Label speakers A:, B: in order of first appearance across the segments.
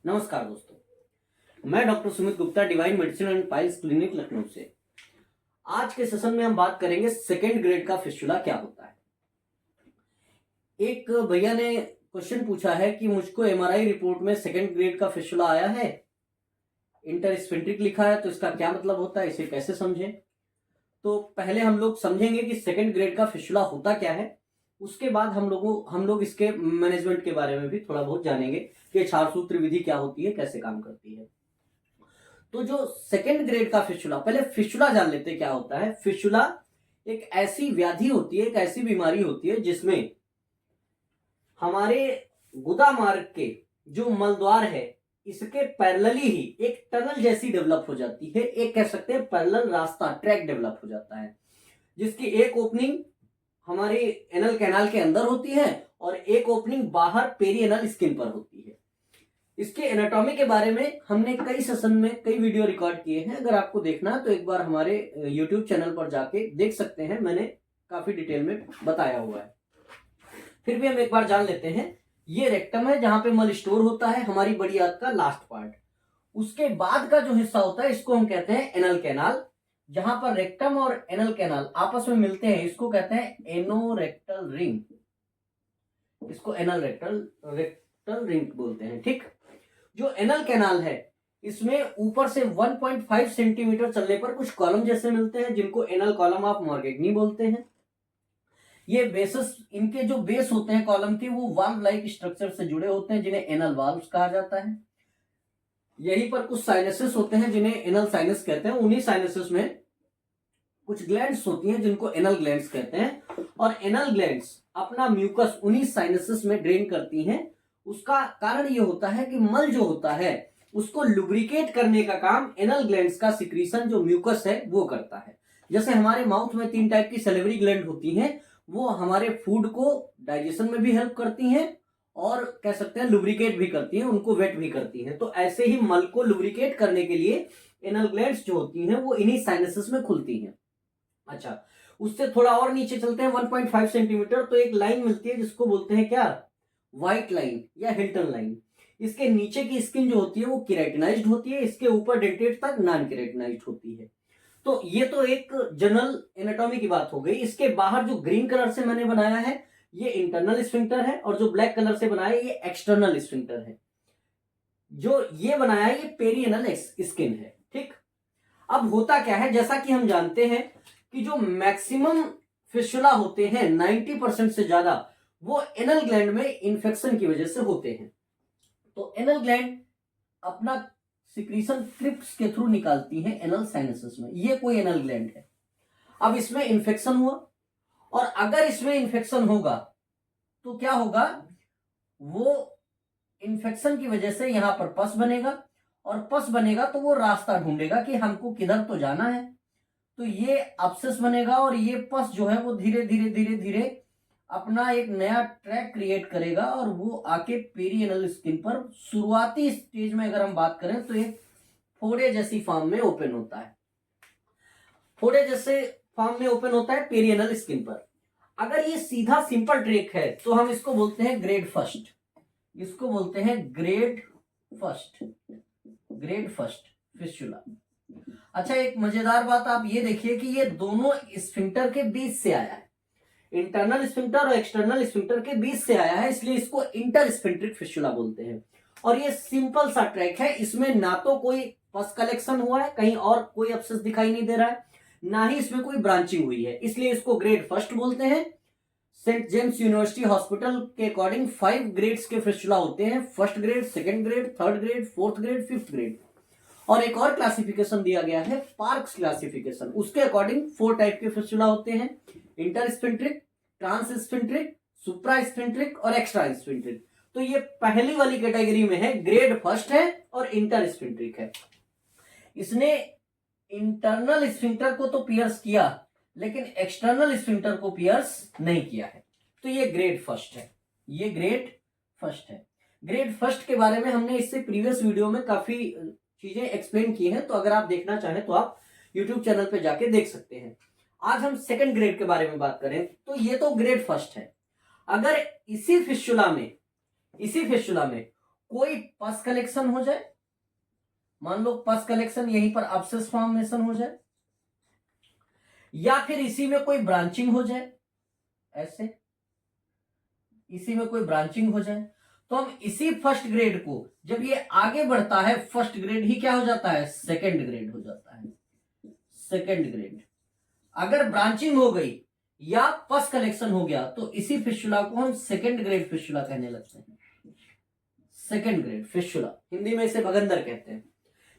A: नमस्कार दोस्तों, मैं doctor Sumit Gupta, divine medicine and piles clinic Lucknow से। आज के सेशन में हम बात करेंगे सेकेंड ग्रेड का फिस्टुला क्या होता है। एक भैया ने क्वेश्चन पूछा है कि मुझको एमआरआई रिपोर्ट में सेकेंड ग्रेड का फिस्टुला आया है, इंटरस्फिंक्ट्रिक लिखा है, तो इसका क्या मतलब होता है, इसे कैसे समझें। तो पहले हम लोग समझेंगे कि सेकेंड ग्रेड का फिस्टुला होता क्या है, उसके बाद हम लोग इसके मैनेजमेंट के बारे में भी थोड़ा बहुत जानेंगे कि क्षार सूत्र विधि क्या होती है, कैसे काम करती है। तो जो सेकेंड ग्रेड का फिस्टुला, पहले फिस्टुला जान लेते हैं क्या होता है। फिस्टुला एक ऐसी व्याधि होती है, एक ऐसी बीमारी होती है जिसमें हमारे गुदा मार्ग के जो मलद्वार है इसके पैरेलली ही एक टनल जैसी डेवलप हो जाती है, एक कह सकते हैं पैरेलल रास्ता, ट्रैक डेवलप हो जाता है, जिसकी एक ओपनिंग हमारे एनल कैनाल के अंदर होती है और एक ओपनिंग बाहर पेरी एनल स्किन पर होती है। इसके एनाटॉमी के बारे में हमने कई सेशन में कई वीडियो रिकॉर्ड किए हैं, अगर आपको देखना है तो एक बार हमारे YouTube चैनल पर जाके देख सकते हैं, मैंने काफी डिटेल में बताया हुआ है। फिर भी हम एक बार जान लेते हैं। ये रेक्टम है जहां पे मल स्टोर होता है, हमारी बड़ी आंत का लास्ट पार्ट। उसके बाद का जो हिस्सा होता है इसको हम कहते हैं एनल कैनाल, जहां पर रेक्टम और एनल कैनाल आपस में मिलते हैं, इसको कहते हैं एनोरेक्टल रिंग। इसको एनल रेक्टल रिंग बोलते हैं। ठीक, जो एनल कैनाल है इसमें ऊपर से 1.5 सेंटीमीटर चलने पर कुछ कॉलम जैसे मिलते हैं, जिनको एनल कॉलम ऑफ मॉर्गेग्नी बोलते हैं। ये बेसिस, इनके जो बेस होते हैं कॉलम के, वो वाल्व लाइक स्ट्रक्चर से जुड़े होते हैं, जिन्हें एनल वाल्व्स कहा जाता है। यहीं पर कुछ साइनसेस होते हैं जिन्हें एनल साइनस कहते हैं। उन्हीं साइनसेस में कुछ ग्लैंड्स होती हैं जिनको एनल ग्लैंड्स कहते हैं, और एनल ग्लैंड्स अपना म्यूकस उन्हीं साइनसेस में ड्रेन करती हैं। उसका कारण ये होता है कि मल जो होता है उसको लुब्रिकेट करने का काम एनल ग्लैंड्स का सिक्रीशन जो म्यूकस है वो करता है। जैसे हमारे माउथ में 3 टाइप की सैलिवरी ग्लैंड होती हैं, वो हमारे फूड को डाइजेशन में भी हेल्प करती हैं और कह सकते हैं लुब्रिकेट भी करती हैं, उनको वेट भी करती हैं। तो ऐसे ही मल को लुब्रिकेट करने के लिए एनल ग्लैंड्स जो होती हैं वो इन्हीं साइनसेस में खुलती हैं। अच्छा, उससे थोड़ा और नीचे चलते हैं 1.5 सेंटीमीटर, तो एक लाइन मिलती है जिसको बोलते हैं क्या, व्हाइट लाइन या हिल्टन लाइन। इसके नीचे की स्किन जो होती है वो केराटिनाइज्ड होती है, इसके ऊपर डेंटेड तक नॉन केराटिनाइज्ड होती है। तो ये तो एक जनरल एनाटॉमी की बात हो गई। इसके बाहर जो ग्रीन कलर से मैंने बनाया है ये इंटरनल स्फिंक्टर है, और जो ब्लैक कलर से बनाया है ये एक्सटर्नल स्फिंक्टर है। जो ये बनाया है ये पेरिएनल स्किन है। ठीक, अब होता क्या है, जैसा कि हम जानते हैं कि जो मैक्सिमम फिस्टुला होते हैं 90% से ज्यादा वो एनल ग्लैंड में इंफेक्शन की वजह से होते हैं। तो एनल ग्लैंड अपना सिक्रीशन क्रिप्स के थ्रू निकालती है एनल साइनसेस में। ये कोई एनल ग्लैंड है। अब इसमें इंफेक्शन हुआ, और अगर इसमें इंफेक्शन होगा तो क्या होगा, वो इंफेक्शन की वजह से यहां पर पस बनेगा, और पस बनेगा तो वो रास्ता ढूंढेगा कि हमको किधर तो जाना है। तो ये अब्सेस बनेगा, और ये पस जो है वो धीरे धीरे धीरे धीरे अपना एक नया ट्रैक क्रिएट करेगा, और वो आके पेरिएनल स्किन पर शुरुआती स्टेज में अगर हम बात करें तो एक फोड़े जैसी फॉर्म में ओपन होता है। फोड़े जैसे फॉर्म में ओपन होता है पेरिएनल स्किन पर। अगर ये सीधा सिंपल ट्रैक है तो हम इसको बोलते हैं ग्रेड फर्स्ट। इसको बोलते हैं ग्रेड फर्स्ट फिस्टुला। अच्छा, एक मजेदार बात आप ये देखिए कि ये दोनों स्फिंक्टर के बीच से आया है, इंटरनल स्फिंक्टर और एक्सटर्नल स्फिंक्टर के बीच से आया है, इसलिए इसको इंटरस्फिंक्ट्रिक फिस्टुला बोलते हैं। और ये सिंपल सा ट्रैक है, इसमें ना तो कोई पस कलेक्शन हुआ है, कहीं और कोई अब्सेस दिखाई नहीं दे रहा है, ना ही इसमें कोई ब्रांचिंग हुई है, इसलिए इसको ग्रेड फर्स्ट बोलते हैं। सेंट जेम्स यूनिवर्सिटी हॉस्पिटल के अकॉर्डिंग 5 ग्रेड्स के फिस्टुला होते हैं, first grade, second grade, third grade, fourth grade, fifth grade. और एक और क्लासिफिकेशन दिया गया है पार्क्स क्लासिफिकेशन, उसके अकॉर्डिंग 4 टाइप के फिस्टुला होते हैं, इंटरस्फिंक्ट्रिक, ट्रांसस्फिंक्ट्रिक, सुप्रास्फिंक्ट्रिक और एक्स्ट्रास्फिंक्ट्रिक। तो ये पहली वाली कैटेगरी में है, ग्रेड फर्स्ट है और इंटरस्फिंक्ट्रिक है। इसने इंटरनल स्फिंक्टर को तो पियर्स किया, लेकिन एक्सटर्नल स्फिंक्टर को पियर्स नहीं किया है, तो ये ग्रेड फर्स्ट है। ये ग्रेड फर्स्ट है। ग्रेड फर्स्ट के बारे में हमने इससे प्रीवियस वीडियो में काफी चीजें एक्सप्लेन की हैं, तो अगर आप देखना चाहें तो आप YouTube चैनल पे जाके देख सकते हैं। आज हम सेकंड ग्रेड के बारे में बात करें तो ये तो ग्रेड फर्स्ट है। अगर इसी फिस्टुला में कोई पस कलेक्शन हो जाए, मान लो पस कलेक्शन, यहीं पर अब्सेस फॉर्मेशन हो जाए, या फिर इसी में कोई ब्रांचिंग हो जाए, ऐसे इसी में कोई ब्रांचिंग हो जाए, तो हम इसी फर्स्ट ग्रेड को जब ये आगे बढ़ता है, फर्स्ट ग्रेड ही क्या हो जाता है, सेकंड ग्रेड हो जाता है, सेकंड ग्रेड। अगर ब्रांचिंग हो गई या पस कलेक्शन हो गया तो इसी फिस्टुला को हम सेकंड ग्रेड फिस्टुला कहने लगते हैं, सेकंड ग्रेड फिस्टुला, हिंदी में इसे भगंदर कहते हैं।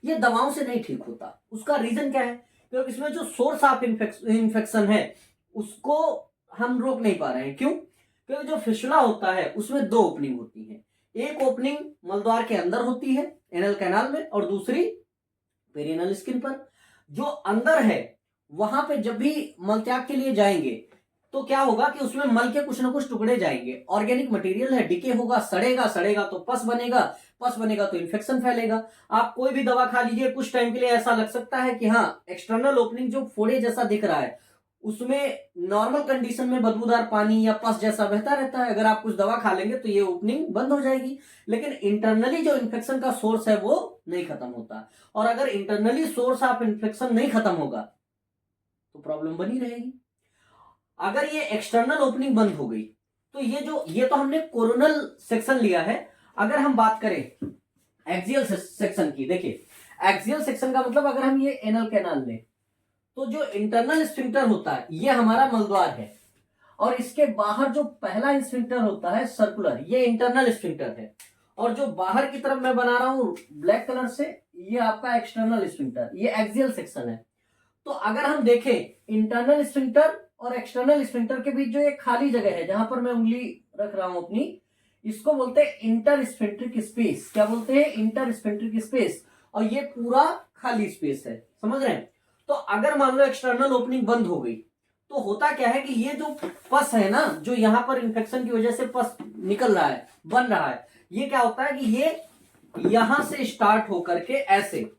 A: ये दवाओं से नहीं ठीक होता। उसका रीजन क्या है, क्योंकि इसमें जो सोर्स ऑफ इन्फेक्शन है उसको हम रोक नहीं पा रहे हैं। क्यों? क्योंकि जो फिस्टुला होता है उसमें दो ओपनिंग होती है, एक ओपनिंग मलद्वार के अंदर होती है एनल कैनाल में, और दूसरी पेरिनेल स्किन पर। जो अंदर है वहां पे जब भी मलत्याग के लिए जाएंगे तो क्या होगा कि उसमें मल के कुछ ना कुछ टुकड़े जाएंगे, ऑर्गेनिक मटेरियल है, डिके होगा, सड़ेगा, सड़ेगा तो पस बनेगा, पस बनेगा तो इन्फेक्शन फैलेगा। आप कोई भी दवा खा लीजिए, कुछ टाइम के लिए ऐसा लग सकता है कि हाँ एक्सटर्नल ओपनिंग जो फोड़े जैसा दिख रहा है उसमें नॉर्मल कंडीशन में बदबूदार पानी या पस जैसा बहता रहता है, अगर आप कुछ दवा खा लेंगे तो ये ओपनिंग बंद हो जाएगी। लेकिन इंटरनली जो इन्फेक्शन का सोर्स है वो नहीं खत्म होता, और अगर इंटरनली सोर्स ऑफ इन्फेक्शन नहीं खत्म होगा तो प्रॉब्लम बनी रहेगी। अगर ये एक्सटर्नल ओपनिंग बंद हो गई तो ये तो हमने कोरोनल सेक्शन लिया है। अगर हम बात करें एक्सियल सेक्शन की, देखिए एक्सियल सेक्शन का मतलब अगर हम ये एनल कैनाल लें तो जो इंटरनल स्फिंक्टर होता है ये हमारा मलद्वार है, और इसके बाहर जो पहला स्फिंक्टर होता है सर्कुलर, ये इंटरनल स्फिंक्टर है, और जो बाहर की तरफ मैं बना रहा हूं ब्लैक कलर से ये आपका एक्सटर्नल स्फिंक्टर, ये एक्सियल सेक्शन है। तो अगर हम देखें इंटरनल स्फिंक्टर और एक्सटर्नल स्फिंक्टर के बीच जो एक खाली जगह है जहां पर मैं उंगली रख रहा हूं अपनी, इसको बोलते हैं इंटर स्फिंक्ट्रिक स्पेस। क्या बोलते हैं? Intersphincteric space. और ये पूरा खाली स्पेस है, समझ रहे हैं? तो अगर मान लो एक्सटर्नल ओपनिंग बंद हो गई तो होता क्या है कि ये जो पस है ना, जो यहां पर इंफेक्शन की वजह से पस निकल रहा है, बन रहा है, ये क्या होता है कि ये यहां से स्टार्ट होकर के ऐसे,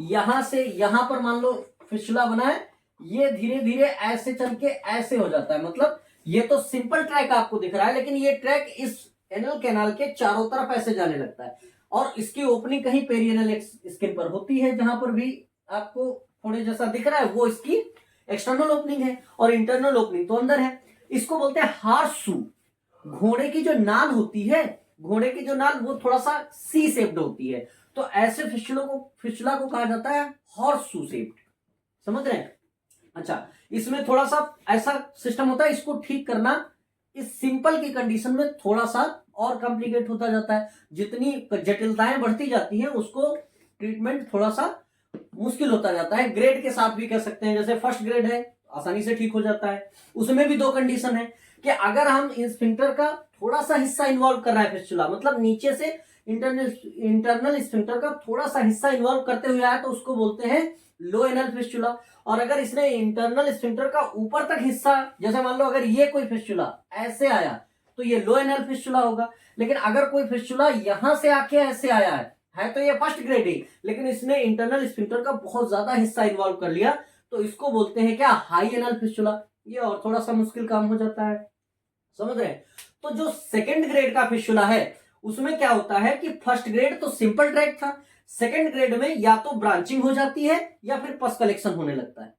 A: यहां से यहां पर मान लो फिस्टुला बना है, ये धीरे धीरे ऐसे चल के ऐसे हो जाता है। मतलब ये तो सिंपल ट्रैक आपको दिख रहा है, लेकिन ये ट्रैक इस एनल कैनाल के चारों तरफ ऐसे जाने लगता है, और इसकी ओपनिंग कहीं पेरिनेल स्किन पर होती है, जहां पर भी आपको फोड़े जैसा दिख रहा है वो इसकी एक्सटर्नल ओपनिंग है, और इंटरनल ओपनिंग तो अंदर है। इसको बोलते हैं हार्सू। घोड़े की जो नाल होती है, घोड़े की जो नाल वो थोड़ा सा सी शेप्ड होती है, तो ऐसे फिस्टुला को कहा जाता है हॉर्सशू शेप्ड। समझ रहे हैं? अच्छा, इसमें थोड़ा सा ऐसा सिस्टम होता है, इसको ठीक करना इस सिंपल की कंडीशन में थोड़ा सा और कॉम्प्लिकेट होता जाता है। जितनी जटिलताएं बढ़ती जाती हैं उसको ट्रीटमेंट थोड़ा सा मुश्किल होता जाता है। ग्रेड के साथ भी कह सकते हैं, जैसे फर्स्ट ग्रेड है आसानी से ठीक हो जाता है। उसमें भी दो कंडीशन है कि अगर हम स्फिंक्टर का थोड़ा सा हिस्सा इन्वॉल्व कर रहा है फिस्टुला, मतलब नीचे से इंटरनल स्फिंक्टर का थोड़ा सा हिस्सा इन्वॉल्व करते हुए आया तो उसको बोलते हैं लो एनल फिस्टुला। और अगर इसने इंटरनल स्फिंक्टर का ऊपर तक हिस्सा, जैसे मान लो अगर ये कोई फिस्टुला ऐसे आया तो ये लो एनल फिस्टुला होगा। लेकिन अगर कोई फिस्टुला यहां से आके ऐसे आया है तो ये फर्स्ट ग्रेड ही, लेकिन इसने इंटरनल स्फिंक्टर का बहुत ज्यादा हिस्सा इन्वॉल्व कर लिया तो इसको बोलते हैं क्या, हाई एनल फिस्टुला। ये और थोड़ा सा मुश्किल काम हो जाता है, समझ रहे हैं? तो जो सेकंड ग्रेड का फिस्टुला है उसमें क्या होता है कि फर्स्ट ग्रेड तो सिंपल ट्रैक था, सेकंड ग्रेड में या तो ब्रांचिंग हो जाती है या फिर पस कलेक्शन होने लगता है।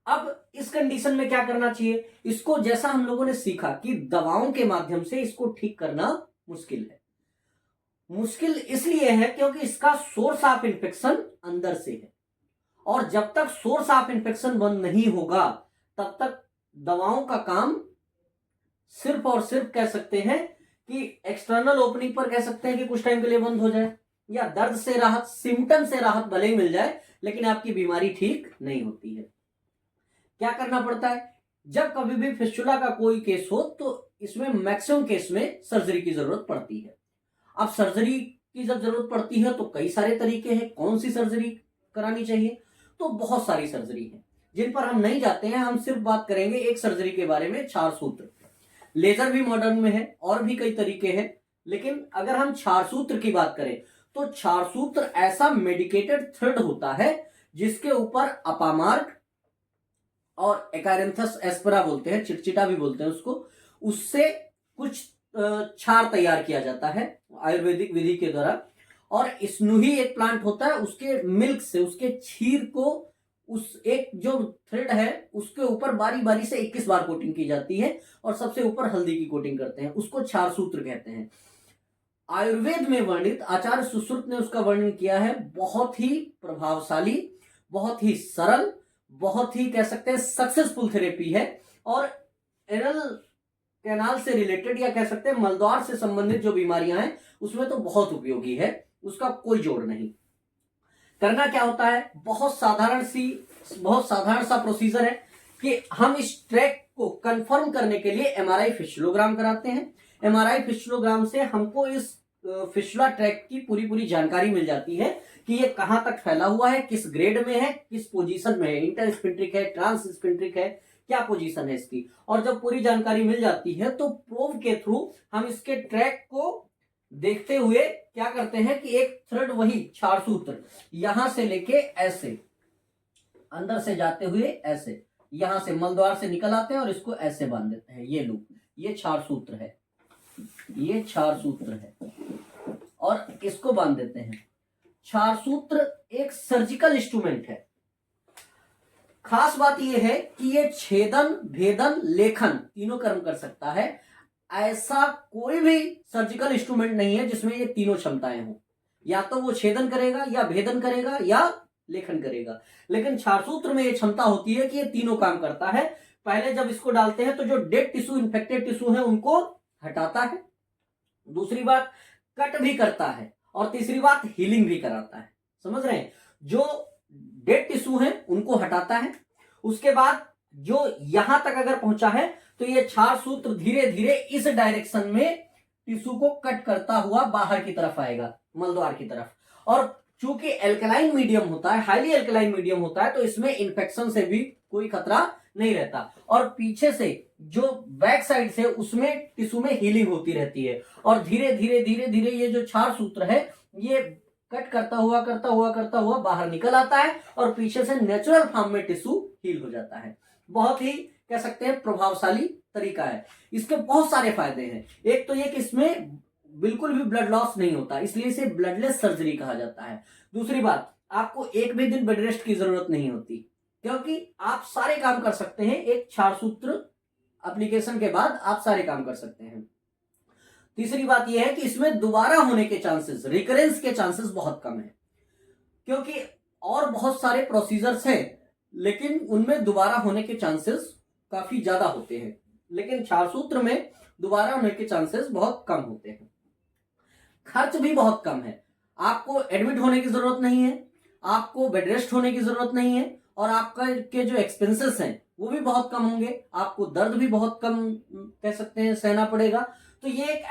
A: अब इस कंडीशन में क्या करना चाहिए? इसको जैसा हम लोगों ने सीखा कि दवाओं के माध्यम से इसको ठीक करना मुश्किल है। मुश्किल इसलिए है क्योंकि इसका सोर्स ऑफ इन्फेक्शन अंदर से है, और जब तक सोर्स ऑफ इन्फेक्शन बंद नहीं होगा तब तक दवाओं का काम सिर्फ और सिर्फ कह सकते हैं कि एक्सटर्नल ओपनिंग पर कह सकते हैं कि कुछ टाइम के लिए बंद हो जाए, या दर्द से राहत, सिम्टम से राहत भले ही मिल जाए लेकिन आपकी बीमारी ठीक नहीं होती है। क्या करना पड़ता है? जब कभी भी फिस्टुला का कोई केस हो तो इसमें मैक्सिमम केस में सर्जरी की जरूरत पड़ती है। अब सर्जरी की जब जरूरत पड़ती है तो कई सारे तरीके हैं, कौन सी सर्जरी करानी चाहिए? तो बहुत सारी सर्जरी है जिन पर हम नहीं जाते हैं। हम सिर्फ बात करेंगे एक सर्जरी के बारे में, क्षार सूत्र। लेजर भी मॉडर्न में है और भी कई तरीके हैं, लेकिन अगर हम क्षार सूत्र की बात करें तो क्षार सूत्र ऐसा मेडिकेटेड थ्रेड होता है जिसके ऊपर अपामार्क और एकारेंथस एस्पेरा बोलते हैं, चिटचिटा भी बोलते हैं उसको, उससे कुछ क्षार तैयार किया जाता है आयुर्वेदिक विधि के द्वारा। और स्नूही एक प्लांट होता है, उसके मिल्क से, उसके क्षीर को उस एक जो थ्रेड है उसके ऊपर बारी बारी से 21 बार कोटिंग की जाती है और सबसे ऊपर हल्दी की कोटिंग करते हैं, उसको क्षार सूत्र कहते हैं। आयुर्वेद में वर्णित आचार्य सुश्रुत ने उसका वर्णन किया है, बहुत ही प्रभावशाली, बहुत ही सरल, बहुत ही कह सकते हैं सक्सेसफुल थेरेपी है। और एनल कैनाल से रिलेटेड या कह सकते हैं मलद्वार से संबंधित जो बीमारियां हैं उसमें तो बहुत उपयोगी है, उसका कोई जोड़ नहीं। करना क्या होता है, बहुत साधारण सा प्रोसीजर है कि हम इस ट्रैक को कंफर्म करने के लिए एमआरआई फिस्टुलोग्राम कराते हैं। एमआरआई फिस्टुलोग्राम से हमको इस फिस्टुला ट्रैक की पूरी जानकारी मिल जाती है कि ये कहां तक फैला हुआ है, किस ग्रेड में है, किस पोजीशन में है, इंटरस्पिंट्रिक है, ट्रांसस्पिंट्रिक है, क्या पोजीशन है इसकी। और जब पूरी जानकारी मिल जाती है तो प्रोब के थ्रू हम इसके ट्रैक को देखते हुए क्या करते हैं कि एक थ्रेड, वही क्षार सूत्र, यहां से लेके ऐसे अंदर से जाते हुए ऐसे यहां से मलद्वार से निकल आते हैं और इसको ऐसे बांध देते हैं। ये लूप, ये क्षार सूत्र है, ये क्षार सूत्र है और इसको बांध देते हैं। क्षार सूत्र एक सर्जिकल इंस्ट्रूमेंट है। खास बात यह है कि ये छेदन, भेदन, लेखन तीनों कर्म कर सकता है। ऐसा कोई भी सर्जिकल इंस्ट्रूमेंट नहीं है जिसमें ये तीनों क्षमताएं हों, या तो वो छेदन करेगा या भेदन करेगा या लेखन करेगा। लेकिन क्षार सूत्र में ये क्षमता होती है कि ये तीनों काम करता है। पहले जब इसको डालते हैं तो जो डेड टिश्यू, इन्फेक्टेड टिश्यू है उनको हटाता है, दूसरी बात कट भी करता है और तीसरी बात हीलिंग भी कराता है। समझ रहे हैं, जो डेड टिश्यू है उनको हटाता है, उसके बाद जो यहां तक अगर पहुंचा है तो ये क्षार सूत्र धीरे धीरे इस डायरेक्शन में टिश्यू को कट करता हुआ बाहर की तरफ आएगा, मलद्वार की तरफ। और चूंकि एल्कलाइन मीडियम होता है, हाईली एल्कलाइन मीडियम होता है, तो इसमें इंफेक्शन से भी कोई खतरा नहीं रहता। और पीछे से जो बैक साइड से उसमें टिश्यू में हीलिंग होती रहती है और धीरे धीरे ये जो क्षार सूत्र है ये कट करता हुआ बाहर निकल आता है और पीछे से नेचुरल फॉर्म में टिश्यू हील हो जाता है। बहुत ही कह सकते हैं प्रभावशाली तरीका है। इसके बहुत सारे फायदे हैं। एक तो ये कि इसमें बिल्कुल भी ब्लड लॉस नहीं होता, इसलिए इसे ब्लडलेस सर्जरी कहा जाता है। दूसरी बात, आपको एक भी दिन बेड रेस्ट की जरूरत नहीं होती, क्योंकि आप सारे काम कर सकते हैं। एक क्षार सूत्र एप्लीकेशन के बाद आप सारे काम कर सकते हैं। तीसरी बात यह है कि इसमें दोबारा होने के चांसेस, रिकरेंस के चांसेस बहुत कम है, क्योंकि और बहुत सारे प्रोसीजर्स हैं लेकिन उनमें दोबारा होने के चांसेस काफी ज्यादा होते हैं, लेकिन क्षार सूत्र में दोबारा होने के चांसेस बहुत कम होते हैं। खर्च भी बहुत कम है, आपको एडमिट होने की जरूरत नहीं है, आपको बेड रेस्ट होने की जरूरत नहीं है और आपका के जो एक्सपेंसेस हैं वो भी बहुत कम होंगे, आपको दर्द भी बहुत कम कह सकते हैं सहना पड़ेगा। तो ये एक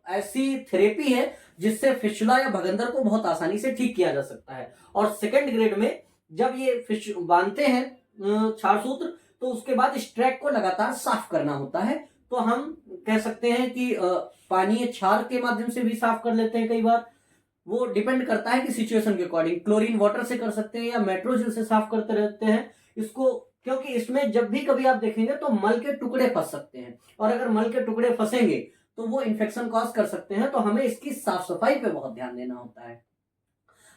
A: ऐसी थेरेपी है जिससे फिस्टुला या भगंदर को बहुत आसानी से ठीक किया जा सकता है। और सेकंड ग्रेड में जब ये बांधते हैं क्षार सूत्र, तो उसके बाद इस ट्रैक को लगातार साफ करना होता है। तो हम कह सकते हैं कि पानी क्षार के माध्यम से भी साफ कर लेते हैं, कई बार वो डिपेंड करता है कि सिचुएशन के अकॉर्डिंग। क्लोरीन वाटर से कर सकते हैं या मेट्रोजेल से साफ करते रहते हैं इसको, क्योंकि इसमें जब भी कभी आप देखेंगे तो मल के टुकड़े फंस सकते हैं और अगर मल के टुकड़े फंसेंगे तो वो इन्फेक्शन कॉज कर सकते हैं। तो हमें इसकी साफ सफाई पे बहुत ध्यान देना होता है।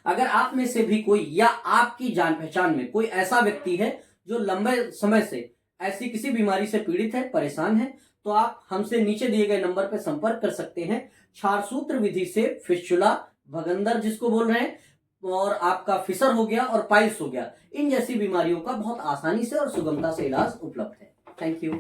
A: अगर आप में से भी कोई या आपकी जान पहचान में कोई ऐसा व्यक्ति है जो लंबे समय से ऐसी किसी बीमारी से पीड़ित है, परेशान है, तो आप हमसे नीचे दिए गए नंबर पर संपर्क कर सकते हैं। क्षार सूत्र विधि से फिस्टुला, भगंदर जिसको बोल रहे हैं, और आपका फिसर हो गया और पाइल्स हो गया, इन जैसी बीमारियों का बहुत आसानी से और सुगमता से इलाज उपलब्ध है। Thank you.